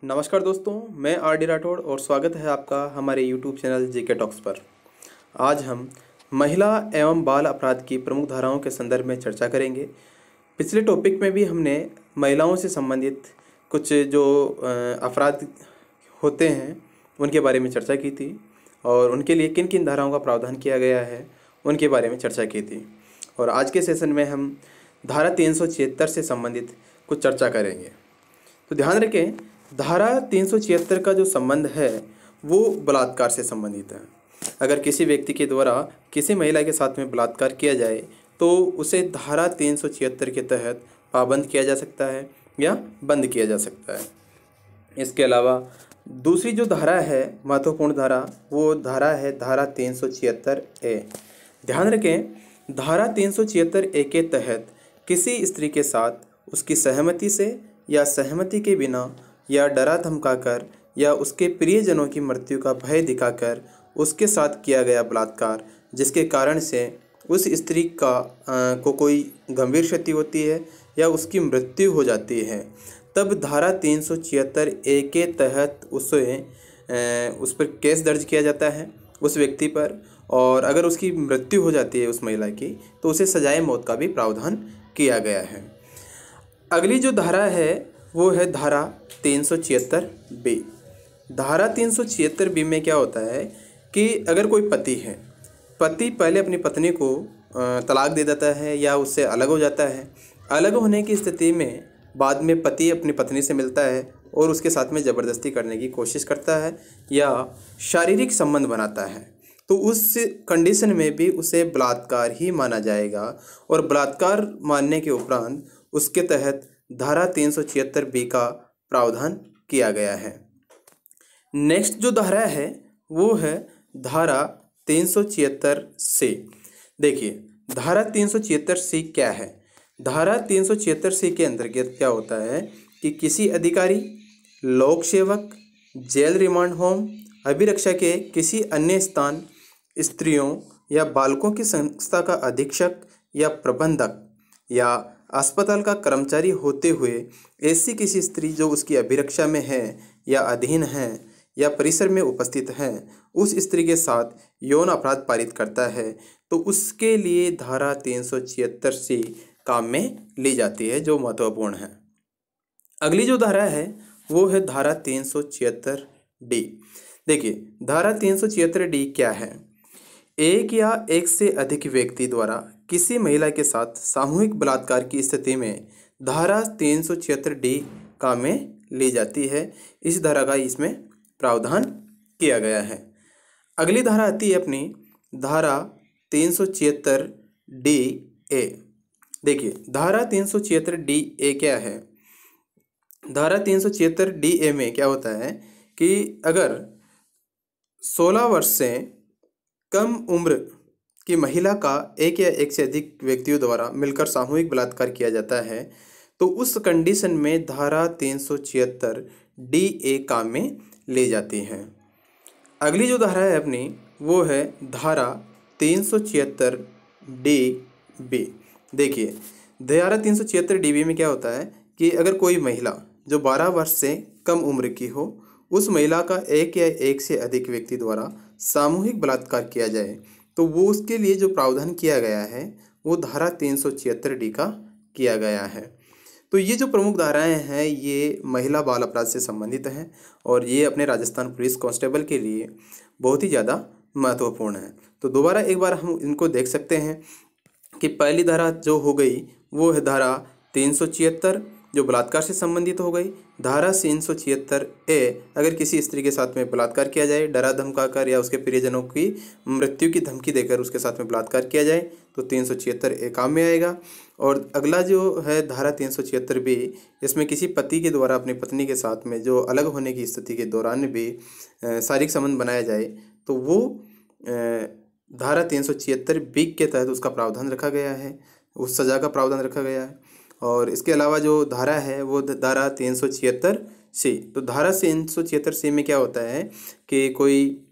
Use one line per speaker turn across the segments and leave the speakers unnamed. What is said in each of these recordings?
नमस्कार दोस्तों, मैं आर डी राठौड़ और स्वागत है आपका हमारे यूट्यूब चैनल जीके टॉक्स पर। आज हम महिला एवं बाल अपराध की प्रमुख धाराओं के संदर्भ में चर्चा करेंगे। पिछले टॉपिक में भी हमने महिलाओं से संबंधित कुछ जो अपराध होते हैं उनके बारे में चर्चा की थी और उनके लिए किन किन धाराओं का प्रावधान किया गया है उनके बारे में चर्चा की थी। और आज के सेशन में हम धारा 376 से संबंधित कुछ चर्चा करेंगे। तो ध्यान रखें, धारा 376 का जो संबंध है वो बलात्कार से संबंधित है। अगर किसी व्यक्ति के द्वारा किसी महिला के साथ में बलात्कार किया जाए तो उसे धारा 376 के तहत पाबंद किया जा सकता है या बंद किया जा सकता है। इसके अलावा दूसरी जो धारा है, महत्वपूर्ण धारा, वो धारा है धारा 376A। ध्यान रखें, धारा 376A के तहत किसी स्त्री के साथ उसकी सहमति से या सहमति के बिना या डरा धमकाकर या उसके प्रियजनों की मृत्यु का भय दिखाकर उसके साथ किया गया बलात्कार जिसके कारण से उस स्त्री को कोई गंभीर क्षति होती है या उसकी मृत्यु हो जाती है, तब धारा 376A के तहत उस पर केस दर्ज किया जाता है उस व्यक्ति पर। और अगर उसकी मृत्यु हो जाती है उस महिला की तो उसे सजाए मौत का भी प्रावधान किया गया है। अगली जो धारा है वो है धारा 376B। धारा 376B में क्या होता है कि अगर कोई पति है, पति पहले अपनी पत्नी को तलाक दे देता है या उससे अलग हो जाता है। अलग होने की स्थिति में बाद में पति अपनी पत्नी से मिलता है और उसके साथ में ज़बरदस्ती करने की कोशिश करता है या शारीरिक संबंध बनाता है, तो उस कंडीशन में भी उसे बलात्कार ही माना जाएगा और बलात्कार मानने के उपरांत उसके तहत धारा 376B का प्रावधान किया गया है। नेक्स्ट जो धारा है वो है धारा 376C। देखिए, धारा 376C क्या है। धारा 376C के अंतर्गत क्या होता है कि किसी अधिकारी, लोक सेवक, जेल रिमांड होम, अभिरक्षा के किसी अन्य स्थान, स्त्रियों या बालकों की संस्था का अधीक्षक या प्रबंधक या अस्पताल का कर्मचारी होते हुए ऐसी किसी स्त्री जो उसकी अभिरक्षा में है या अधीन है या परिसर में उपस्थित है उस स्त्री के साथ यौन अपराध पारित करता है तो उसके लिए धारा 376C काम में ली जाती है, जो महत्वपूर्ण है। अगली जो धारा है वो है धारा 376D। देखिए, धारा 376D क्या है। एक या एक से अधिक व्यक्ति द्वारा किसी महिला के साथ सामूहिक बलात्कार की स्थिति में धारा 376D काम में ली जाती है। इस धारा का इसमें प्रावधान किया गया है। अगली धारा आती है अपनी धारा 376DA। देखिए, धारा 376DA क्या है। धारा 376DA में क्या होता है कि अगर 16 वर्ष से कम उम्र की महिला का एक या एक से अधिक व्यक्तियों द्वारा मिलकर सामूहिक बलात्कार किया जाता है तो उस कंडीशन में धारा 376DA काम में ले जाती है। अगली जो धारा है अपनी वो है धारा 376DB। देखिए, धारा 376DB में क्या होता है कि अगर कोई महिला जो 12 वर्ष से कम उम्र की हो उस महिला का एक या एक से अधिक व्यक्ति द्वारा सामूहिक बलात्कार किया जाए तो वो उसके लिए जो प्रावधान किया गया है वो धारा 376D का किया गया है। तो ये जो प्रमुख धाराएं हैं ये महिला बाल अपराध से संबंधित हैं और ये अपने राजस्थान पुलिस कांस्टेबल के लिए बहुत ही ज़्यादा महत्वपूर्ण है। तो दोबारा एक बार हम इनको देख सकते हैं कि पहली धारा जो हो गई वो है धारा 376 जो बलात्कार से संबंधित हो गई। धारा 376A अगर किसी स्त्री के साथ में बलात्कार किया जाए, डरा धमकाकर या उसके प्रियजनों की मृत्यु की धमकी देकर उसके साथ में बलात्कार किया जाए तो 376A काम में आएगा। और अगला जो है धारा 376B, इसमें किसी पति के द्वारा अपनी पत्नी के साथ में जो अलग होने की स्थिति के दौरान भी शारीरिक संबंध बनाया जाए तो वो धारा 376B के तहत उसका प्रावधान रखा गया है, उस सज़ा का प्रावधान रखा गया है। और इसके अलावा जो धारा है वो धारा 376C। तो धारा 376C में क्या होता है कि कोई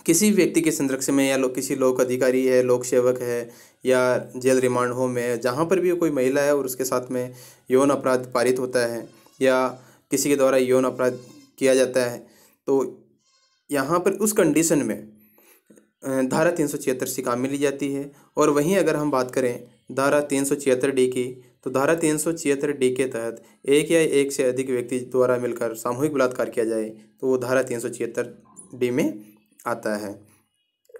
किसी व्यक्ति के संरक्षण में या किसी लोक अधिकारी है, लोक सेवक है या जेल रिमांड होम है, जहाँ पर भी कोई महिला है और उसके साथ में यौन अपराध पारित होता है या किसी के द्वारा यौन अपराध किया जाता है। तो यहाँ पर उस कंडीशन में धारा 376 सी काम में ली जाती है। और वहीं अगर हम बात करें धारा 376 डी की, तो धारा 376 डी के तहत एक या एक से अधिक व्यक्ति द्वारा मिलकर सामूहिक बलात्कार किया जाए तो वो धारा 376 डी में आता है।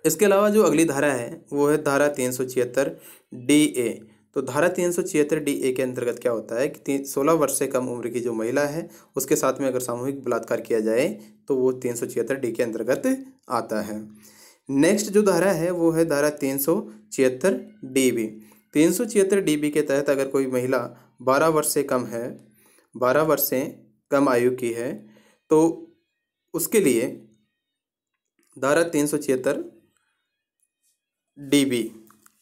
इसके अलावा जो अगली धारा है वो है धारा 376 डी ए। तो धारा 376 डी ए के अंतर्गत क्या होता है कि 16 वर्ष से कम उम्र की जो महिला है उसके साथ में अगर सामूहिक बलात्कार किया जाए तो वो 376 डी के अंतर्गत आता है। नेक्स्ट जो धारा है वो है धारा 376 डी बी। 376 डी बी के तहत अगर कोई महिला 12 वर्ष से कम है, 12 वर्ष से कम आयु की है, तो उसके लिए धारा 376 डी बी,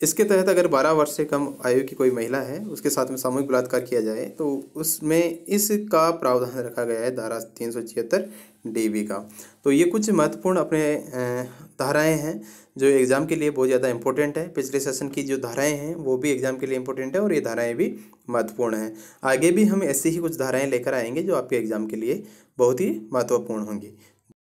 इसके तहत अगर 12 वर्ष से कम आयु की कोई महिला है उसके साथ में सामूहिक बलात्कार किया जाए तो उसमें इसका प्रावधान रखा गया है धारा 376 डी बी का। तो ये कुछ महत्वपूर्ण अपने धाराएं हैं जो एग्ज़ाम के लिए बहुत ज़्यादा इंपॉर्टेंट है। पिछले सेशन की जो धाराएं हैं वो भी एग्ज़ाम के लिए इंपॉर्टेंट है और ये धाराएं भी महत्वपूर्ण हैं। आगे भी हम ऐसी ही कुछ धाराएं लेकर आएंगे जो आपके एग्ज़ाम के लिए बहुत ही महत्वपूर्ण होंगी।